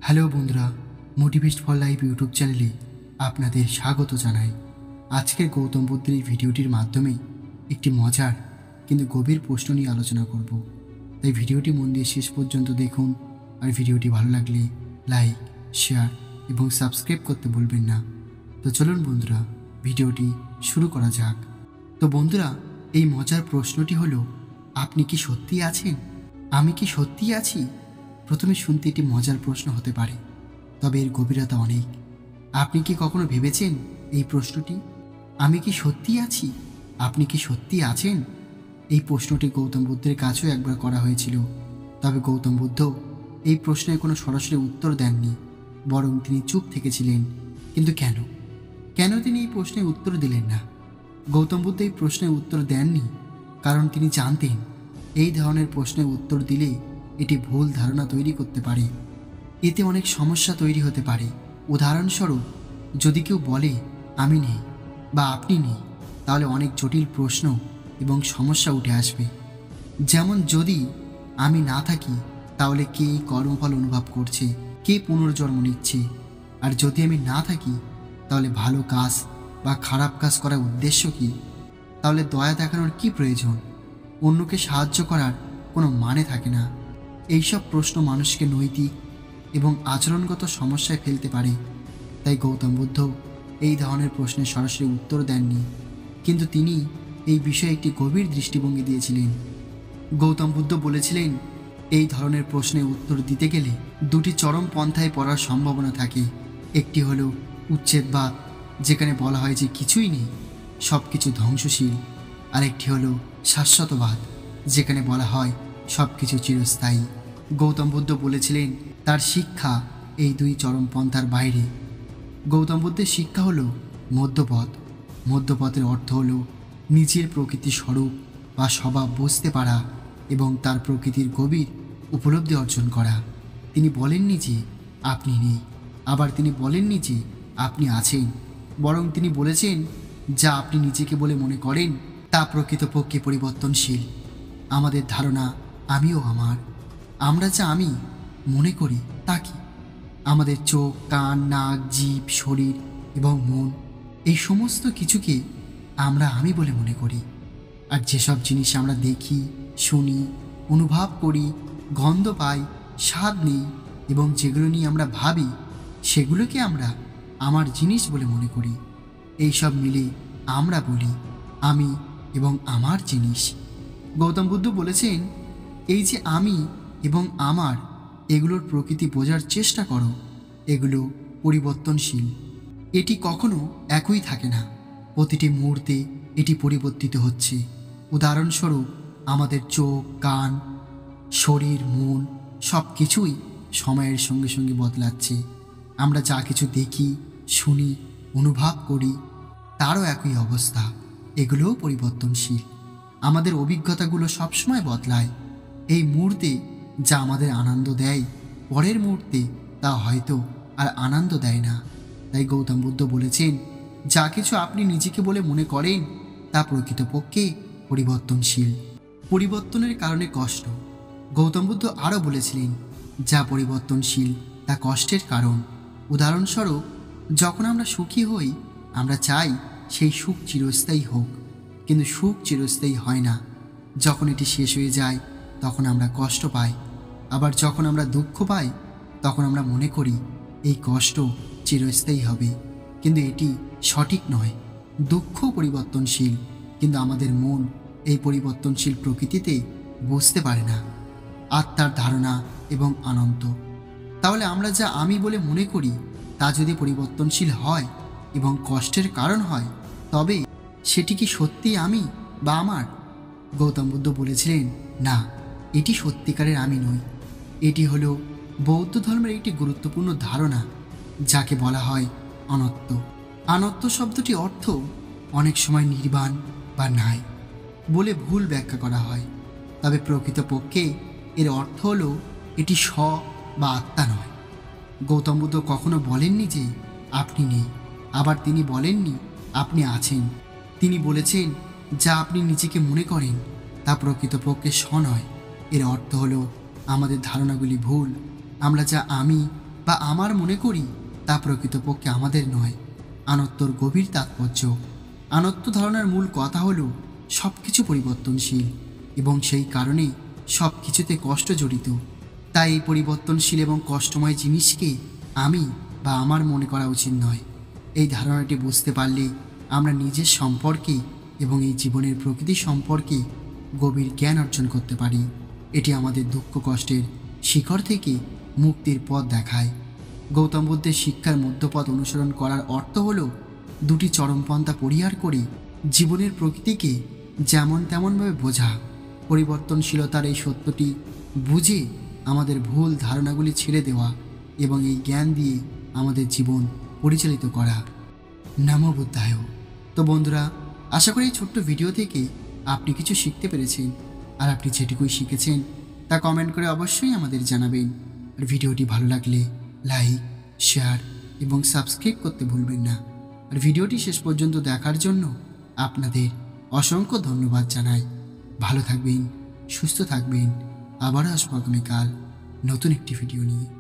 Hello বন্ধুরা, motivate for life YouTube চ্যানেলে আপনাদের স্বাগত জানাই। আজকের গৌতম বুদ্ধের এই ভিডিওটির মাধ্যমে একটি মজার কিন্তু গভীর প্রশ্ন নিয়ে আলোচনা করব। তাই ভিডিওটি মন দিয়ে শেষ পর্যন্ত দেখুন। আর ভিডিওটি ভালো লাগলে লাইক, শেয়ার এবং সাবস্ক্রাইব করতে ভুলবেন না। তো চলুন বন্ধুরা, ভিডিওটি শুরু করা যাক। তো বন্ধুরা, এই মজার প্রশ্নটি হলো, আপনি কি সত্যি আছেন? আমি কি সত্যি আছি? প্রথমে শুনতে এটি মজার প্রশ্ন হতে পারে, তবে এর গভীরতা অনেক। আপনি কি কখনো ভেবেছেন এই প্রশ্নটি, আমি কি সত্যি আছি? আপনি কি সত্যি আছেন? এই প্রশ্নটি গৌতম বুদ্ধের কাছেও একবার করা হয়েছিল, তবে গৌতম বুদ্ধ এই প্রশ্নের কোনো সরাসরি উত্তর দেননি, বরং তিনি চুপ থেকেছিলেন। কিন্তু কেন তিনি এই প্রশ্নের উত্তর দিলেন না? গৌতম বুদ্ধ এই প্রশ্নের উত্তর দেননি কারণ তিনি জানতেন এই ধরনের প্রশ্নের উত্তর দিলে এটি ভুল ধারণা তৈরি করতে পারে, এতে অনেক সমস্যা তৈরি হতে পারে। উদাহরণস্বরূপ, যদি কেউ বলে আমি নেই বা আপনি নেই, তাহলে অনেক জটিল প্রশ্ন এবং সমস্যা উঠে আসবে। যেমন, যদি আমি না থাকি তাহলে কে এই কর্মফল অনুভব করছে, কে পুনর্জন্ম নিচ্ছে? আর যদি আমি না থাকি তাহলে ভালো কাজ বা খারাপ কাজ করার উদ্দেশ্য কী? তাহলে দয়া দেখানোর কি প্রয়োজন? অন্যকে সাহায্য করার কোনো মানে থাকে না। এইসব প্রশ্ন মানুষকে নৈতিক এবং আচরণগত সমস্যায় ফেলতে পারে। তাই গৌতম বুদ্ধ এই ধরনের প্রশ্নের সরাসরি উত্তর দেননি, কিন্তু তিনি এই বিষয়ে একটি গভীর দৃষ্টিভঙ্গি দিয়েছিলেন। গৌতম বুদ্ধ বলেছিলেন, এই ধরনের প্রশ্নের উত্তর দিতে গেলে দুটি চরম পন্থায় পড়ার সম্ভাবনা থাকে। একটি হলো উচ্ছেদবাদ, যেখানে বলা হয় যে কিছুই নেই, সব কিছু ধ্বংসশীল। আরেকটি হলো শাশ্বতবাদ, যেখানে বলা হয় সব কিছু চিরস্থায়ী। গৌতম বুদ্ধ বলেছিলেন তার শিক্ষা এই দুই চরম পন্থার বাইরে। গৌতম বুদ্ধের শিক্ষা হলো মধ্যপথ। মধ্যপথের অর্থ হলো নিজের প্রকৃতি স্বরূপ বা স্বভাব বুঝতে পারা এবং তার প্রকৃতির গভীর উপলব্ধি অর্জন করা। তিনি বলেননি যে আপনি নেই, আবার তিনি বলেননি যে আপনি আছেন, বরং তিনি বলেছেন যা আপনি নিজেকে বলে মনে করেন তা প্রকৃতপক্ষে পরিবর্তনশীল। আমাদের ধারণা আমিও আমার, আমরা যা আমি মনে করি তা কি? আমাদের চোখ, কান, নাক, জিভ, শরীর এবং মন, এই সমস্ত কিছুকে আমরা আমি বলে মনে করি। আর যেসব জিনিস আমরা দেখি, শুনি, অনুভব করি, গন্ধ পাই, স্বাদ নিই এবং যেগুলো নিয়ে আমরা ভাবি, সেগুলোকে আমরা আমার জিনিস বলে মনে করি। এইসব মিলে আমরা বলি আমি এবং আমার জিনিস। গৌতম বুদ্ধ বলেছেন, এই যে আমি এবং আমার, এগুলোর প্রকৃতি বোঝার চেষ্টা করো। এগুলো পরিবর্তনশীল, এটি কখনো একই থাকে না। প্রতিটি মুহূর্তে এটি পরিবর্তিত হচ্ছে। উদাহরণস্বরূপ, আমাদের চোখ, কান, শরীর, মন সব কিছুই সময়ের সঙ্গে সঙ্গে বদলাচ্ছে। আমরা যা কিছু দেখি, শুনি, অনুভব করি, তারও একই অবস্থা। এগুলোও পরিবর্তনশীল। আমাদের অভিজ্ঞতাগুলো সবসময় বদলায়। এই মুহূর্তে যা আমাদের আনন্দ দেয়, পরের মুহূর্তে তা হয়তো আর আনন্দ দেয় না। তাই গৌতম বুদ্ধ বলেছেন, যা কিছু আপনি নিজেকে বলে মনে করেন তা প্রকৃতপক্ষে পরিবর্তনশীল। পরিবর্তনের কারণে কষ্ট। গৌতম বুদ্ধ আরও বলেছিলেন, যা পরিবর্তনশীল তা কষ্টের কারণ। উদাহরণস্বরূপ, যখন আমরা সুখী হই, আমরা চাই সেই সুখ চিরস্থায়ী হোক, কিন্তু সুখ চিরস্থায়ী হয় না। যখন এটি শেষ হয়ে যায় তখন আমরা কষ্ট পাই। আবার যখন আমরা দুঃখ পাই তখন আমরা মনে করি এই কষ্ট চিরস্থায়ী হবে, কিন্তু এটি সঠিক নয়। দুঃখ পরিবর্তনশীল, কিন্তু আমাদের মন এই পরিবর্তনশীল প্রকৃতিতে বুঝতে পারে না আত্মার ধারণা এবং আনন্দ। তাহলে আমরা যা আমি বলে মনে করি তা যদি পরিবর্তনশীল হয় এবং কষ্টের কারণ হয়, তবে সেটি কি সত্যি আমি বা আমার? গৌতম বুদ্ধ বলেছিলেন, না, এটি সত্যিকারের আমি নই। এটি হলো বৌদ্ধ ধর্মের একটি গুরুত্বপূর্ণ ধারণা, যাকে বলা হয় অনত্ব। অনত্ব শব্দটি অর্থ অনেক সময় নির্বাণ বা নাই বলে ভুল ব্যাখ্যা করা হয়, তবে প্রকৃতপক্ষে এর অর্থ হলো এটি স্ব বা আত্মা নয়। গৌতম বুদ্ধ কখনো বলেননি যে আপনি নেই, আবার তিনি বলেননি আপনি আছেন। তিনি বলেছেন, যা আপনি নিজেকে মনে করেন তা প্রকৃতপক্ষে স্ব নয়। এর অর্থ হলো আমাদের ধারণাগুলি ভুল। আমরা যা আমি বা আমার মনে করি তা প্রকৃতপক্ষে আমাদের নয়। আনত্তর গভীর তাৎপর্য। আনত্ত ধারণার মূল কথা হলো সব কিছু পরিবর্তনশীল এবং সেই কারণে সব কিছুতে কষ্ট জড়িত। তাই এই পরিবর্তনশীল এবং কষ্টময় জিনিসকে আমি বা আমার মনে করা উচিত নয়। এই ধারণাটি বুঝতে পারলে আমরা নিজের সম্পর্কে এবং এই জীবনের প্রকৃতি সম্পর্কে গভীর জ্ঞান অর্জন করতে পারি। এটি আমাদের দুঃখ কষ্টের শিখর থেকে মুক্তির পথ দেখায়। গৌতম বুদ্ধের শিক্ষার মধ্যপথ অনুসরণ করার অর্থ হল দুটি চরমপন্থা পরিহার করে জীবনের প্রকৃতিকে যেমন তেমনভাবে বোঝা। পরিবর্তনশীলতার এই সত্যটি বুঝে আমাদের ভুল ধারণাগুলি ছেড়ে দেওয়া এবং এই জ্ঞান দিয়ে আমাদের জীবন পরিচালিত করা। নমো বুদ্ধায়। তো বন্ধুরা, আশা করি এই ছোট্ট ভিডিও থেকে আপনি কিছু শিখতে পেরেছেন। আর আপনি যেটুকুই শিখেছেন তা কমেন্ট করে অবশ্যই আমাদের জানাবেন। আর ভিডিওটি ভালো লাগলে লাইক, শেয়ার এবং সাবস্ক্রাইব করতে ভুলবেন না। আর ভিডিওটি শেষ পর্যন্ত দেখার জন্য আপনাদের অসংখ্য ধন্যবাদ জানাই। ভালো থাকবেন, সুস্থ থাকবেন। আবারও আসবো আগামীকাল নতুন একটি ভিডিও নিয়ে।